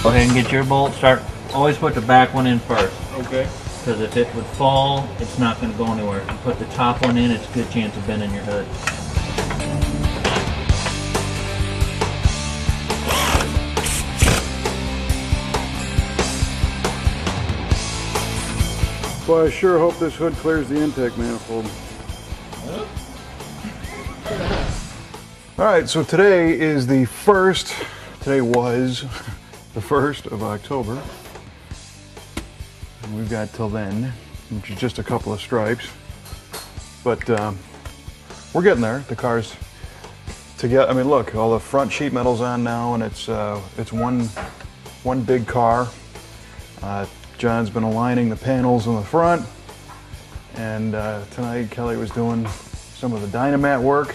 Go ahead and get your bolt. Always put the back one in first. Okay. Because if it would fall, it's not going to go anywhere. If you put the top one in, it's a good chance of bending your hood. Well, I sure hope this hood clears the intake manifold. All right, so today is the first, today was the 1st of October. And we've got till then, which is just a couple of stripes. But we're getting there. The car's together. I mean, look, all the front sheet metal's on now, and it's one big car. John's been aligning the panels in the front, and tonight Kelly was doing some of the Dynamat work.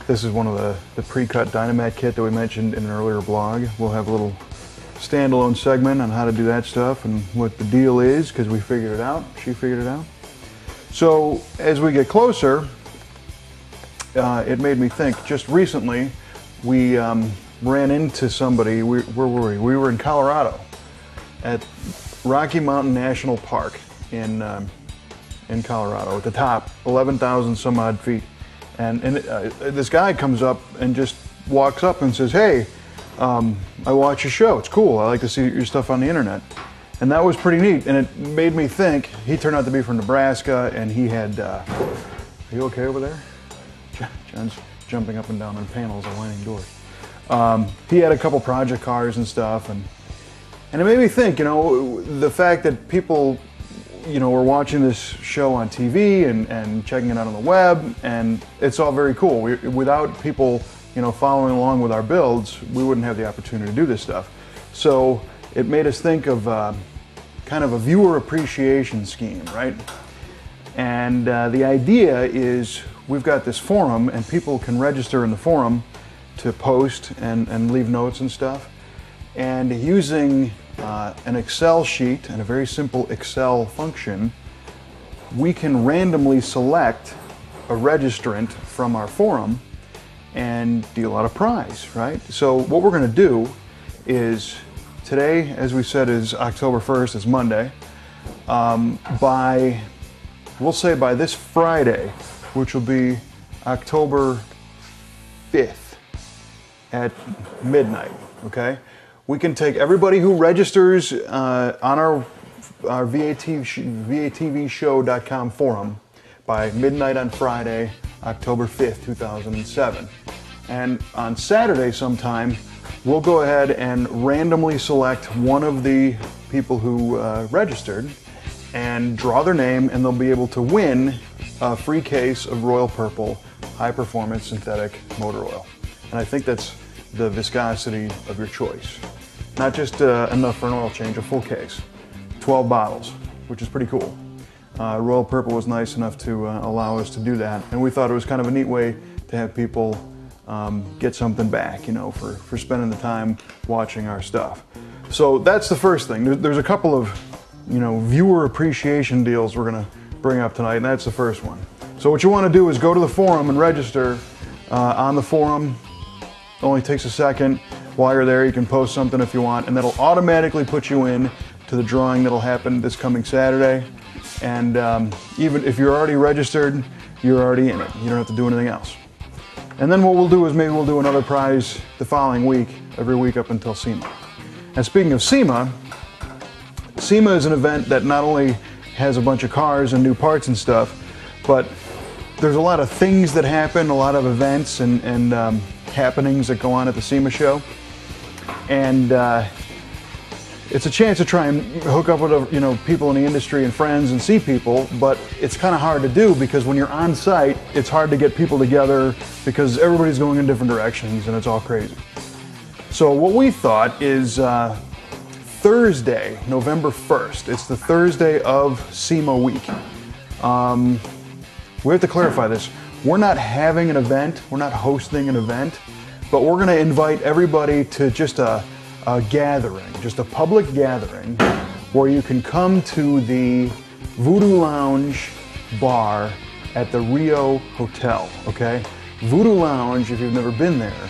This is one of the pre-cut Dynamat kit that we mentioned in an earlier blog. We'll have a little standalone segment on how to do that stuff and what the deal is, because we figured it out. She figured it out. So as we get closer, it made me think. Just recently, we ran into somebody. Where were we? We were in Colorado at Rocky Mountain National Park in Colorado, at the top, 11,000 some odd feet. And this guy comes up and just walks up and says, "Hey, I watch your show. It's cool. I like to see your stuff on the internet." And that was pretty neat. And it made me think. He turned out to be from Nebraska, and he had. Are you okay over there? John's jumping up and down on panels, aligning doors. He had a couple project cars and stuff, and it made me think. You know, the fact that people, you know, were watching this show on TV and checking it out on the web, and it's all very cool. Without people, you know, following along with our builds, we wouldn't have the opportunity to do this stuff. So it made us think of kind of a viewer appreciation scheme, right? And the idea is we've got this forum, and people can register in the forum to post and leave notes and stuff. And using an Excel sheet and a very simple Excel function, we can randomly select a registrant from our forum and deal out a prize, right? So what we're going to do is, today, as we said, is October 1st, it's Monday. We'll say by this Friday, which will be October 5th at midnight, okay? We can take everybody who registers on our V8TV-Show.com forum by midnight on Friday, October 5th, 2007. And on Saturday sometime, we'll go ahead and randomly select one of the people who registered and draw their name, and they'll be able to win a free case of Royal Purple high performance synthetic motor oil. And I think that's the viscosity of your choice. Not just enough for an oil change, a full case. 12 bottles, which is pretty cool. Royal Purple was nice enough to allow us to do that. And we thought it was kind of a neat way to have people get something back, you know, for spending the time watching our stuff. So that's the first thing. There's a couple of, you know, viewer appreciation deals we're gonna bring up tonight, and that's the first one. So what you wanna do is go to the forum and register on the forum. It only takes a second. While you're there, you can post something if you want, and that'll automatically put you in to the drawing that'll happen this coming Saturday. And even if you're already registered, you're already in it. You don't have to do anything else. And then what we'll do is maybe we'll do another prize the following week, every week up until SEMA. And speaking of SEMA, SEMA is an event that not only has a bunch of cars and new parts and stuff, but there's a lot of things that happen, a lot of events and happenings that go on at the SEMA show. And it's a chance to try and hook up with, you know, people in the industry and friends and see people, but it's kind of hard to do because when you're on site, it's hard to get people together because everybody's going in different directions and it's all crazy. So what we thought is Thursday, November 1st, it's the Thursday of SEMA week. We have to clarify this. We're not having an event, we're not hosting an event, but we're gonna invite everybody to just a gathering, just a public gathering where you can come to the Voodoo Lounge bar at the Rio Hotel, okay? Voodoo Lounge, if you've never been there,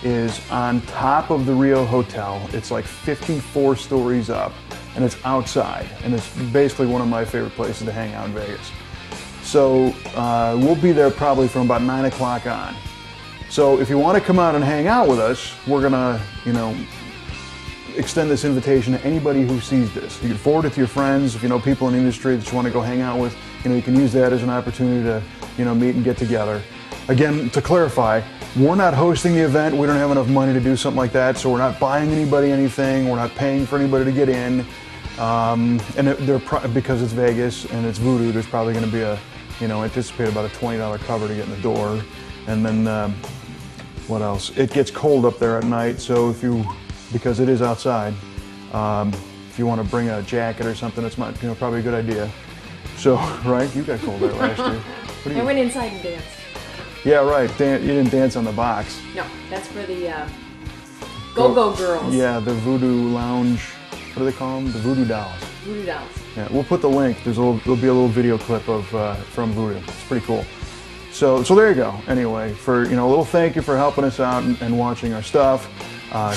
is on top of the Rio Hotel. It's like 54 stories up, and it's outside, and it's basically one of my favorite places to hang out in Vegas. So we'll be there probably from about 9 o'clock on. So if you want to come out and hang out with us, we're gonna, you know, extend this invitation to anybody who sees this. You can forward it to your friends. If you know people in the industry that you want to go hang out with, you know, you can use that as an opportunity to, you know, meet and get together. Again, to clarify, we're not hosting the event. We don't have enough money to do something like that, so we're not buying anybody anything. We're not paying for anybody to get in. And because it's Vegas and it's Voodoo, there's probably going to be a, you know, anticipate about a $20 cover to get in the door. And then, what else? It gets cold up there at night, so if you, because it is outside, if you want to bring a jacket or something, it's not, you know, probably a good idea. So, right, you got cold there last year. I went inside and danced. Yeah, right. You didn't dance on the box. No, that's for the go-go girls. Yeah, the Voodoo Lounge. What do they call them? The Voodoo Dolls. Voodoo Dolls. Yeah, we'll put the link. There'll be a little video clip of from Voodoo. It's pretty cool. So there you go. Anyway, for, you know, a little thank you for helping us out and watching our stuff.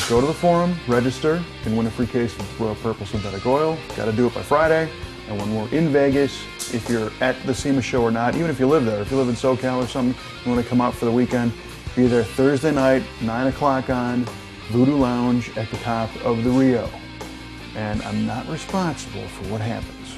Go to the forum, register, you can win a free case of Royal Purple Synthetic Oil. Got to do it by Friday. And when we're in Vegas, if you're at the SEMA show or not, even if you live there, if you live in SoCal or something, you want to come out for the weekend, be there Thursday night, 9 o'clock on, Voodoo Lounge at the top of the Rio. And I'm not responsible for what happens.